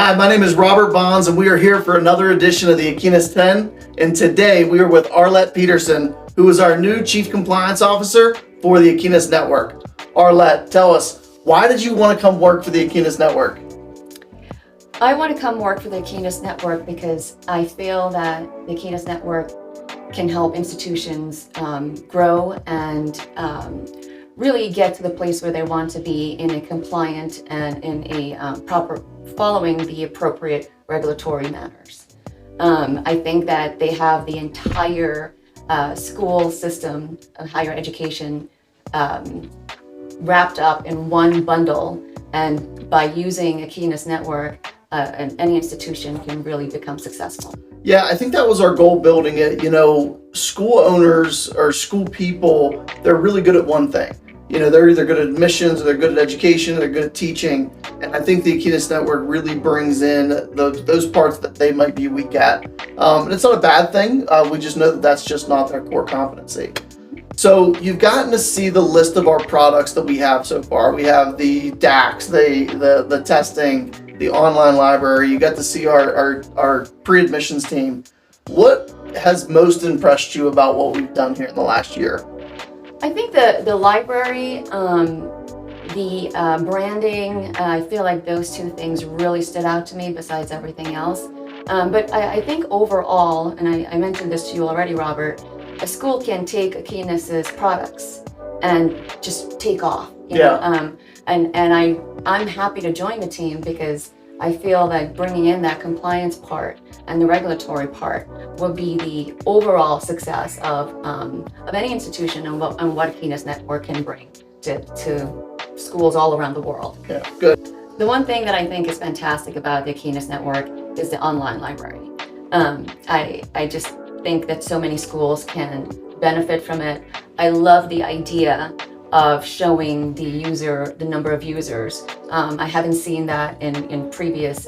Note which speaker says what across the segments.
Speaker 1: Hi, my name is Robert Bonds, and we are here for another edition of the Aquinas 10. And today we are with Arlette Petersson, who is our new Chief Compliance Officer for the Aquinas Network. Arlette, tell us, why did you want to come work for the Aquinas Network?
Speaker 2: I want to come work for the Aquinas Network because I feel that the Aquinas Network can help institutions grow and really get to the place where they want to be in a compliant and in a proper, following the appropriate regulatory manners. I think that they have the entire school system of higher education wrapped up in one bundle, and by using Aquinas Network, any institution can really become successful.
Speaker 1: Yeah, I think that was our goal building it. You know, school owners or school people, they're really good at one thing. You know, they're either good at admissions, or they're good at education, or they're good at teaching. And I think the Aquinas Network really brings in those parts that they might be weak at. And it's not a bad thing. We just know that that's just not their core competency. So you've gotten to see the list of our products that we have so far. We have the DAX, the testing, the online library. You got to see our pre-admissions team. What has most impressed you about what we've done here in the last year?
Speaker 2: I think the library, the branding, I feel like those two things really stood out to me besides everything else. But I think overall, and I mentioned this to you already, Robert, a school can take Aquinas' products and just take off. You know? And I'm happy to join the team because I feel that bringing in that compliance part and the regulatory part will be the overall success of any institution and what Aquinas Network can bring to schools all around the world.
Speaker 1: Yeah, good.
Speaker 2: The one thing that I think is fantastic about the Aquinas Network is the online library. I just think that so many schools can benefit from it. I love the idea of showing the number of users. I haven't seen that in previous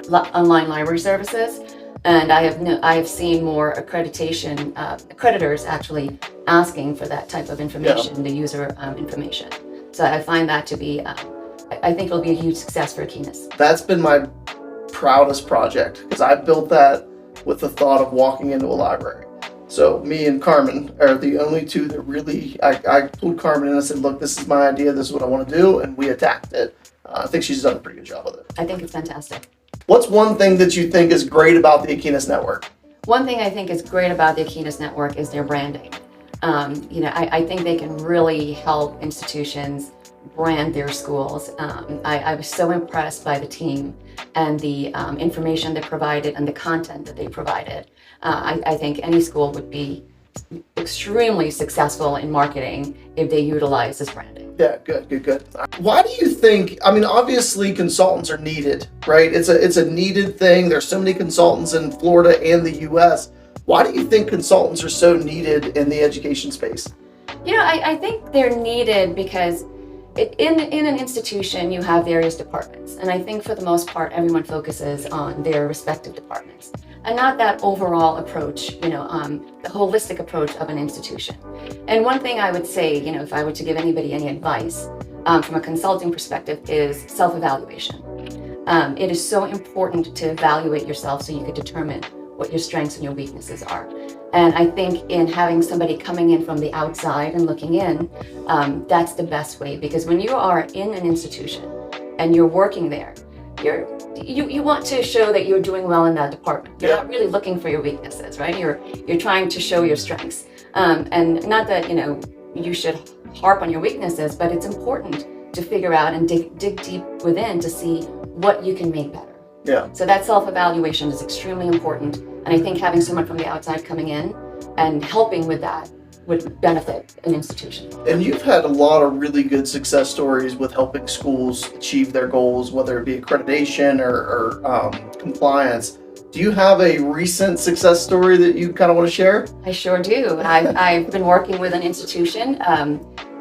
Speaker 2: online library services, and I have seen more accreditors actually asking for that type of information, the user information. So I find that to be, I think it'll be a huge success for Aquinas.
Speaker 1: That's been my proudest project because I built that with the thought of walking into a library. So me and Carmen are the only two that really, I pulled Carmen in and said, look, this is my idea, this is what I want to do, and we attacked it. I think she's done a pretty good job with it.
Speaker 2: I think it's fantastic.
Speaker 1: What's one thing that you think is great about the Aquinas Network?
Speaker 2: One thing I think is great about the Aquinas Network is their branding. I think they can really help institutions brand their schools. I was so impressed by the team and the information they provided and the content that they provided. I think any school would be extremely successful in marketing if they utilize this branding.
Speaker 1: Yeah, good. Why do you think, I mean, obviously consultants are needed, right? It's a needed thing. There's so many consultants in Florida and the US. Why do you think consultants are so needed in the education space?
Speaker 2: You know, I think they're needed because in an institution, you have various departments. And I think for the most part, everyone focuses on their respective departments and not that overall approach, the holistic approach of an institution. And one thing I would say, if I were to give anybody any advice from a consulting perspective is self-evaluation. It is so important to evaluate yourself so you could determine what your strengths and your weaknesses are. And I think in having somebody coming in from the outside and looking in, that's the best way, because when you are in an institution and you're working there, you want to show that you're doing well in that department. You're not really looking for your weaknesses, right? You're trying to show your strengths. And not that, you should harp on your weaknesses, but it's important to figure out and dig deep within to see what you can make better.
Speaker 1: Yeah.
Speaker 2: So that self-evaluation is extremely important. And I think having someone from the outside coming in and helping with that would benefit an institution.
Speaker 1: And you've had a lot of really good success stories with helping schools achieve their goals, whether it be accreditation or compliance. Do you have a recent success story that you kind of want to share?
Speaker 2: I sure do. I've been working with an institution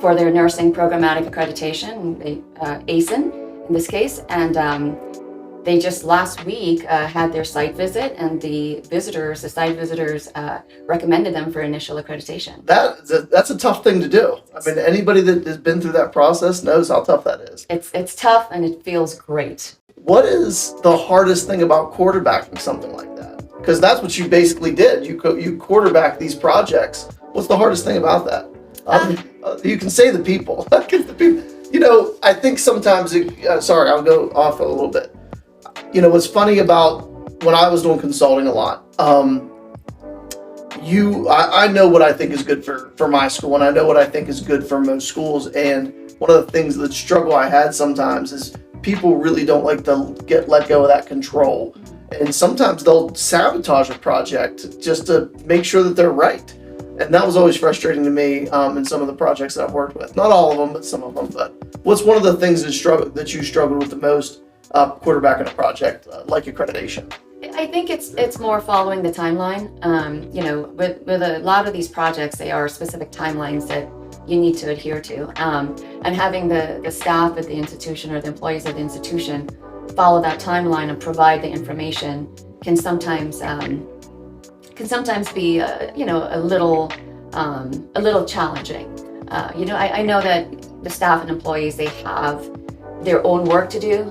Speaker 2: for their nursing programmatic accreditation, ASIN in this case, and they just last week had their site visit, and the site visitors recommended them for initial accreditation.
Speaker 1: That's a tough thing to do. I mean, anybody that has been through that process knows how tough that is.
Speaker 2: It's tough and it feels great.
Speaker 1: What is the hardest thing about quarterbacking something like that? Because that's what you basically did. You quarterback these projects. What's the hardest thing about that? You can say the people. The people. I think sometimes, sorry, I'll go off a little bit. What's funny about when I was doing consulting a lot, I know what I think is good for my school, and I know what I think is good for most schools. And one of the things, the struggle I had sometimes is people really don't like to let go of that control. And sometimes they'll sabotage a project just to make sure that they're right. And that was always frustrating to me in some of the projects that I've worked with. Not all of them, but some of them. But what's one of the things that you struggled with the most quarterbacking a project like accreditation?
Speaker 2: I think it's more following the timeline. With a lot of these projects, they are specific timelines that you need to adhere to. And having the staff at the institution or the employees of the institution follow that timeline and provide the information can sometimes be a little challenging. I know that the staff and employees, they have their own work to do,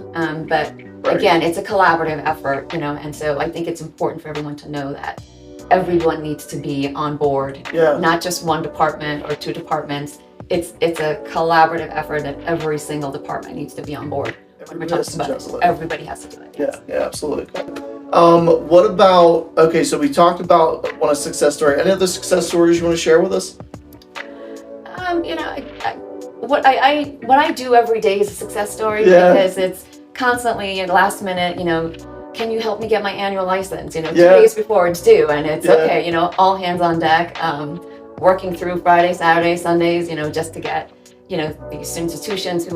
Speaker 2: but right. Again, it's a collaborative effort, and so I think it's important for everyone to know that everyone needs to be on board, not just one department or two departments. It's a collaborative effort that every single department needs to be on board. Everybody has to do it.
Speaker 1: Yeah, absolutely. What about, okay, so we talked about one success story. Any other success stories you want to share with us?
Speaker 2: What I do every day is a success story because it's constantly at last minute, can you help me get my annual license? 2 days before it's due, and it's okay, all hands on deck, working through Friday, Saturday, Sundays, just to get, these institutions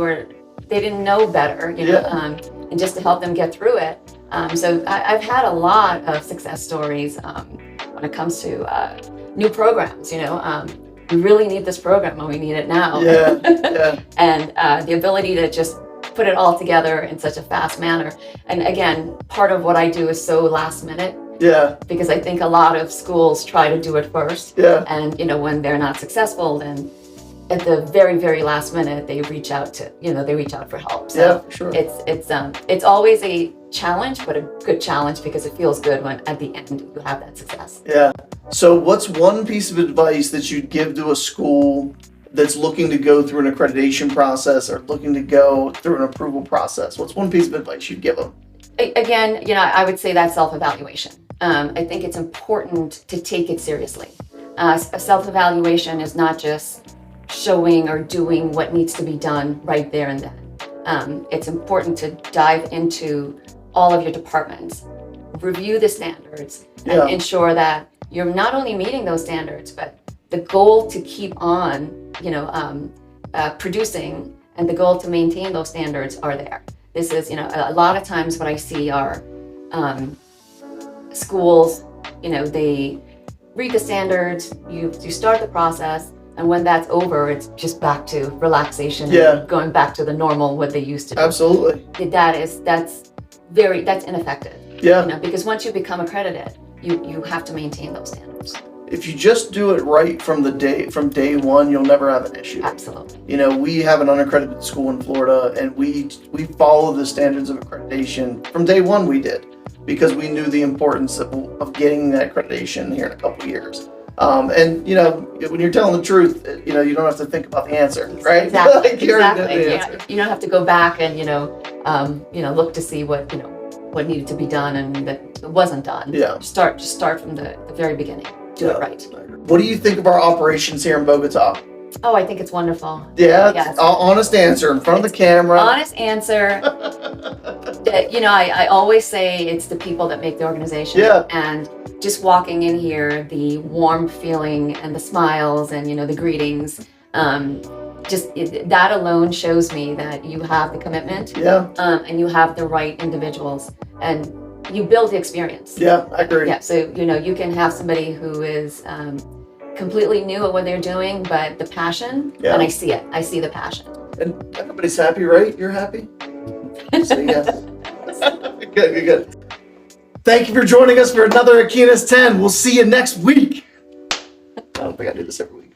Speaker 2: they didn't know better, and just to help them get through it. So I've had a lot of success stories when it comes to new programs, we really need this program and we need it now. And the ability to just put it all together in such a fast manner. And again, part of what I do is so last minute. Because I think a lot of schools try to do it first. And when they're not successful, then at the very, very last minute, they reach out for help. So
Speaker 1: sure.
Speaker 2: It's always a challenge, but a good challenge because it feels good when at the end you have that success.
Speaker 1: So what's one piece of advice that you'd give to a school that's looking to go through an accreditation process or looking to go through an approval process? What's one piece of advice you'd give them?
Speaker 2: Again, I would say that self-evaluation. I think it's important to take it seriously. A self-evaluation is not just showing or doing what needs to be done right there and then. It's important to dive into all of your departments, review the standards, and ensure that you're not only meeting those standards, but the goal to keep on, producing and the goal to maintain those standards are there. This is, a lot of times what I see are schools, they read the standards, you start the process, and when that's over, it's just back to relaxation, going back to the normal, what they used to do.
Speaker 1: Absolutely.
Speaker 2: That's ineffective. Because once you become accredited, you have to maintain those standards.
Speaker 1: If you just do it right from day one, you'll never have an issue.
Speaker 2: Absolutely.
Speaker 1: We have an unaccredited school in Florida, and we follow the standards of accreditation from day one. We did, because we knew the importance of getting that accreditation here in a couple of years. And when you're telling the truth, you don't have to think about the answer, right?
Speaker 2: Exactly.
Speaker 1: Answer.
Speaker 2: You don't have to go back and look to see what needed to be done and that wasn't done. Just start from the very beginning. Do it right.
Speaker 1: What do you think of our operations here in Bogota?
Speaker 2: Oh, I think it's wonderful.
Speaker 1: Honest answer in front of the camera.
Speaker 2: Honest answer. I always say it's the people that make the organization. And just walking in here, the warm feeling and the smiles and the greetings, that alone shows me that you have the commitment. And you have the right individuals, and you build the experience.
Speaker 1: I agree.
Speaker 2: So you can have somebody who is completely new at what they're doing, but the passion, and I see it. I see the passion.
Speaker 1: And everybody's happy, right? You're happy? So Good. Thank you for joining us for another Aquinas 10. We'll see you next week. I don't think I do this every week.